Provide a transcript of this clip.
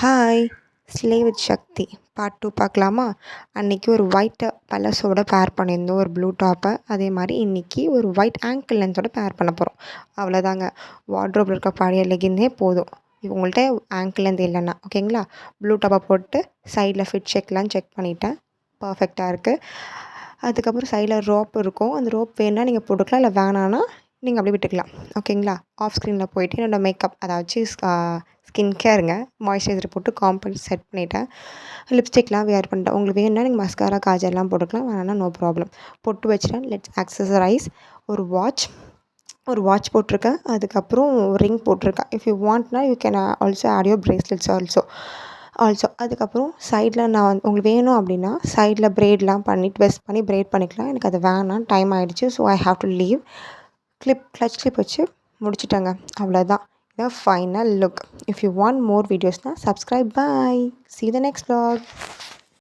Hi! Slay with Shakti part 2 பார்க்கலாமா? அன்னைக்கு ஒரு ஒயிட் பலஸோட பேர் பண்ணியிருந்தோம் ஒரு ப்ளூ டாப்பை. அதே மாதிரி இன்றைக்கி ஒரு ஒயிட் ஆங்கிள் லென்த்தோட பேர் பண்ண போகிறோம். அவ்வளோதாங்க. வார்ட்ரோப்பில் இருக்க பழைய லெகின்னே போதும். உங்கள்கிட்ட ஆங்கிள் லென்த் இல்லைன்னா ஓகேங்களா? ப்ளூ டாப்பை போட்டு சைடில் ஃபிட் செக்லாம் செக் பண்ணிவிட்டேன். பர்ஃபெக்டாக இருக்குது. அதுக்கப்புறம் சைடில் ரோப் இருக்கும். அந்த ரோப் வேணுன்னா நீங்கள் போட்டுக்கலாம், இல்லை வேணான்னா நீங்கள் அப்படியே விட்டுக்கலாம். ஓகேங்களா? ஆஃப் ஸ்க்ரீனில் போயிட்டு என்னோடய மேக்கப் அதாச்சும் ஸ்கின் கேருங்க, மாய்ஸ்சரைசர் போட்டு காம்பேக்ட் செட் பண்ணிவிட்டேன். லிப்ஸ்டிக்லாம் வியர் பண்ணிட்டேன். உங்களுக்கு வேணும்னா நீங்கள் மஸ்காரா, காஜல்லாம் போட்டுக்கலாம், வேணாம்னா நோ ப்ராப்ளம். பொட்டு வச்சுட்டேன். Let's accessorise. ஒரு வாட்ச் போட்டிருக்கேன். அதுக்கப்புறம் ரிங் போட்டிருக்கேன். இஃப் யூ வாண்ட்னா you can also add your bracelets also அதுக்கப்புறம் சைடில் நான் உங்களுக்கு வேணும் அப்படின்னா சைடில் ப்ரெய்ட்லாம் பண்ணி ட்விஸ்ட் பண்ணி ப்ரெய்ட் பண்ணிக்கலாம். எனக்கு அது வேணாம், டைம் ஆகிடுச்சு. So I have to leave. Clutch clip வச்சு முடிச்சுட்டேங்க. அவ்வளோதான். இதான் final look. If you want more வீடியோஸ்னால் subscribe. Bye. See you the next vlog.